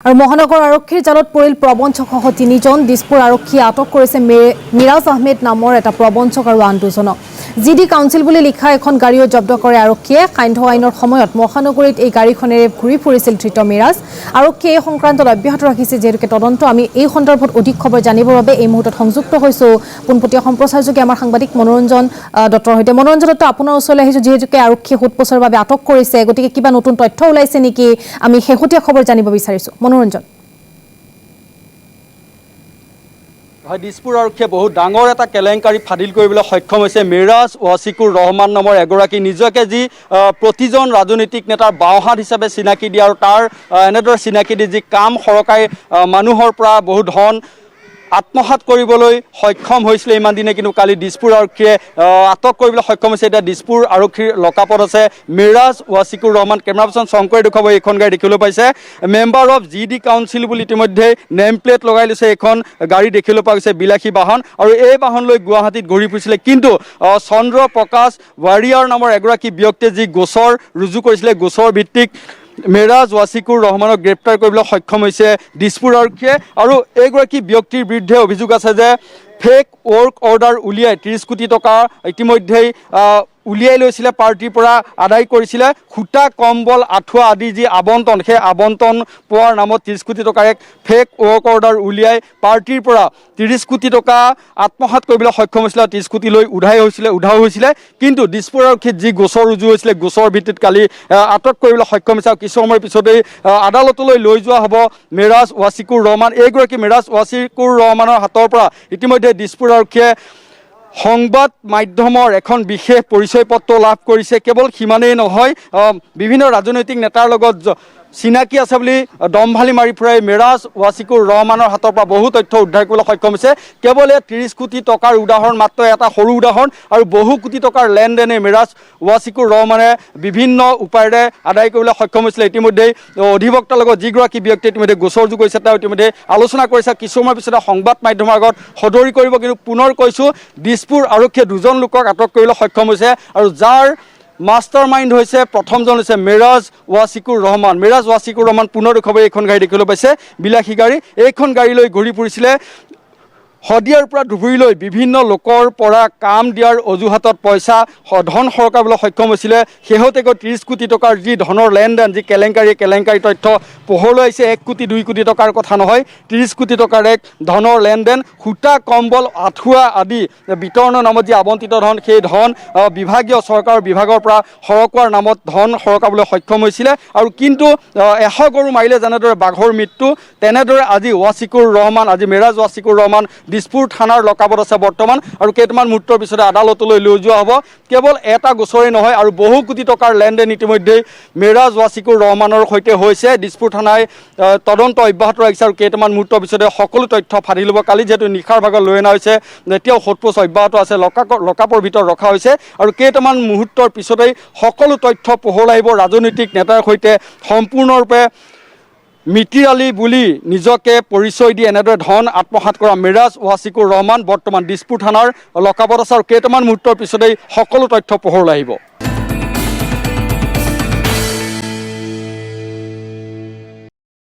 আৰু মহানগৰ আৰক্ষীৰ জালত পৰিল প্ৰবঞ্চকসহ ৩জন দিছপুৰ আৰক্ষীয়ে আটক কৰিছে মিৰাজ আহমেদ নামৰ এটা প্ৰবঞ্চক আৰু আন দুজনক জিডি কাউন্সিল বুলি লিখা এখন গাড়ীও জব্দ কৰে আৰক্ষীয়ে কাইন্ধ আইনৰ সময়ত মহানগৰীত এই গাড়ীখনেৰে ঘূৰি ফুৰিছিল ধৃত মিৰাজ আৰক্ষীয়ে এই সংক্ৰান্তত অব্যাহত ৰাখিছে যেহেতু তদন্ত আমি এই সন্দৰ্ভত অধিক খবৰ জানিবৰ বাবে এই মুহূৰ্তত সংযুক্ত হৈছো পোনপটীয়া সম্প্ৰচাৰযোগে আমাৰ সাংবাদিক মনোৰঞ্জন দত্তৰ হৈতে মনোৰঞ্জন দত্ত আপোনাৰ ওচৰলৈ আহিছো যেহেতু আৰক্ষীয়ে সোধপোছৰ বাবে আটক কৰিছে গতিকে কিবা নতুন তথ্য ওলাইছে নেকি আমি শেহতীয়া খবৰ জানিব বিচাৰিছো মনোৰঞ্জন দিছপুৰ আৰক্ষীয়ে বহুত ডাঙৰ এটা কেলেংকাৰী ফাদিল কৰিবলৈ সক্ষম হৈছে মিৰাজ ৱাছিকুৰ ৰহমান নামৰ এগৰাকী নিজকে যি প্ৰতিজন ৰাজনৈতিক নেতাৰ বাওহাত হিচাপে চিনাকি দিয়ে আৰু তাৰ এনেদৰে চিনাকি দি যি কাম সৰকাই মানুহৰ পৰা বহু ধন আত্মসাত কৰিবলৈ সক্ষম হৈছিলে ইমান দিনে কিন্তু কালি দিছপুৰ আৰক্ষীয়ে আটক কৰিবলৈ সক্ষম হৈছে এতিয়া দিছপুৰ আৰক্ষীৰ লকাপত আছে মিৰাজ ৱাছিকুৰ ৰহমান কেমেৰা পাৰ্চন শংকৰে দেখুৱাব এইখন গাড়ী দেখিবলৈ পাইছে মেম্বাৰ অফ জিডি কাউন্সিল বুলি ইতিমধ্যে নেম প্লেট লগাই লৈছে এইখন গাড়ী দেখিবলৈ পোৱা গৈছে বিলাসী বাহন আৰু এই বাহন লৈ গুৱাহাটীত ঘূৰি ফুৰিছিলে কিন্তু চন্দ্ৰ প্ৰকাশ ৱাৰিয়াৰ নামৰ এগৰাকী ব্যক্তিয়ে যি গোচৰ ৰুজু কৰিছিলে গোচৰ ভিত্তিক মিৰাজ ৱাছিকুৰ ৰহমানক গ্ৰেপ্তাৰ কৰিবলৈ সক্ষম হৈছে দিছপুৰ আৰক্ষীয়ে আৰু এইগৰাকী ব্যক্তিৰ বিৰুদ্ধে অভিযোগ আছে যে ফেক ৱৰ্ক অৰ্ডাৰ উলিয়াই 30 কোটি টকা ইতিমধ্যেই উলিয়াই লৈছিলে পাৰ্টিৰ পৰা আদায় কৰিছিলে খুটা কম্বল আঁঠুৱা আদি যি আবণ্টন সেই আবণ্টন পোৱাৰ নামত 30 কোটি টকাৰ এক ফেক ৱৰ্ক অৰ্ডাৰ উলিয়াই পাৰ্টিৰ পৰা 30 কোটি টকা আত্মসাত কৰিবলৈ সক্ষম হৈছিলে 30 কোটি লৈ উধাও হৈছিলে কিন্তু দিছপুৰ আৰক্ষীত যি গোচৰ ৰুজু হৈছিলে গোচৰ ভিত্তিত কালি আটক কৰিবলৈ সক্ষম হৈছে আৰু কিছু সময়ৰ পিছতেই আদালতলৈ লৈ যোৱা হ'ব মিৰাজ ৱাছিকুৰ ৰহমান এইগৰাকী মিৰাজ ৱাছিকুৰ ৰহমানৰ হাতৰ পৰা ইতিমধ্যে দিছপুৰ আৰক্ষীয়ে সংবাদ মাধ্যমৰ এখন বিশেষ পৰিচয় পত্ৰ লাভ কৰিছে কেৱল সিমানেই নহয় বিভিন্ন ৰাজনৈতিক নেতাৰ লগত চিনাকি আছে বুলি দমভালি মাৰি ফুৰাই মিৰাজ ৱাছিকুৰ ৰহমানৰ হাতৰ পৰা বহু তথ্য উদ্ধাৰ কৰিবলৈ সক্ষম হৈছে কেৱল 30 কোটি টকাৰ উদাহৰণ মাত্ৰ এটা সৰু উদাহৰণ আৰু বহু কোটি টকাৰ লেনদেনে মিৰাজ ৱাছিকুৰ ৰহমানে বিভিন্ন উপায়েৰে আদায় কৰিবলৈ সক্ষম হৈছিলে ইতিমধ্যেই অধিবক্তাৰ লগত যিগৰাকী ব্যক্তিয়ে ইতিমধ্যে গোচৰ ৰুজু কৰিছে তেওঁ ইতিমধ্যে আলোচনা কৰিছে কিছু সময়ৰ পিছতে সংবাদ মাধ্যমৰ আগত সদৰি কৰিব কিন্তু পুনৰ কৈছোঁ দিছপুৰ আৰক্ষীয়ে দুজন লোকক আটক কৰিবলৈ সক্ষম হৈছে আৰু যাৰ মাষ্টাৰ মাইণ্ড হৈছে প্ৰথমজন হৈছে মিৰাজ ৱাছিকুৰ ৰহমান পুনৰ দেখুৱাব এইখন গাড়ী দেখিবলৈ পাইছে বিলাসী গাড়ী এইখন গাড়ী লৈ ঘূৰি ফুৰিছিলে শদিয়াৰ পৰা ধুবুৰীলৈ বিভিন্ন লোকৰ পৰা কাম দিয়াৰ অজুহাতত পইচা ধন সৰকাবলৈ সক্ষম হৈছিলে শেহতীয়াকৈ 30 কোটি টকাৰ যি ধনৰ লেনদেন যি কেলেংকাৰী তথ্য পোহৰলৈ আহিছে 1 কোটি 2 কোটি টকাৰ কথা নহয় 30 কোটি টকাৰ এক ধনৰ লেনদেন সূতা কম্বল আঁঠুৱা আদি বিতৰণৰ নামত যি আবণ্টিত ধন সেই ধন বিভাগীয় চৰকাৰৰ বিভাগৰ পৰা সৰকোৱাৰ নামত ধন সৰকাবলৈ সক্ষম হৈছিলে আৰু কিন্তু 100 গৰু মাৰিলে যেনেদৰে বাঘৰ মৃত্যু তেনেদৰে আজি মিৰাজ ৱাছিকুৰ ৰহমান দিছপুৰ থানাৰ লকাপত আছে বৰ্তমান আৰু কেইটামান মুহূৰ্তৰ পিছতে আদালতলৈ লৈ যোৱা হ'ব কেৱল এটা গোচৰেই নহয় আৰু বহু কোটি টকাৰ লেনদেন ইতিমধ্যে মিৰাজ ৱাছিকুৰ ৰহমানৰ সৈতে হৈছে দিছপুৰ থানাই তদন্ত অব্যাহত ৰাখিছে আৰু কেইটামান মুহূৰ্তৰ পিছতে সকলো তথ্য ফাদিল ল'ব কালি যেহেতু নিশাৰ ভাগত লৈ অনা হৈছে এতিয়াও সোধপোছ অব্যাহত আছে লকাপৰ ভিতৰত ৰখা হৈছে আৰু কেইটামান মুহূৰ্তৰ পিছতেই সকলো তথ্য পোহৰলৈ আহিব ৰাজনৈতিক নেতাৰ সৈতে সম্পূৰ্ণৰূপে মিতিৰালি বুলি নিজকে পৰিচয় দি এনেদৰে ধন আত্মসাত কৰা মিৰাজ ৱাছিকুৰ ৰহমান বৰ্তমান দিছপুৰ থানাৰ লকাপত আছে আৰু কেইটামান মুহূৰ্তৰ পিছতেই সকলো তথ্য পোহৰলৈ আহিব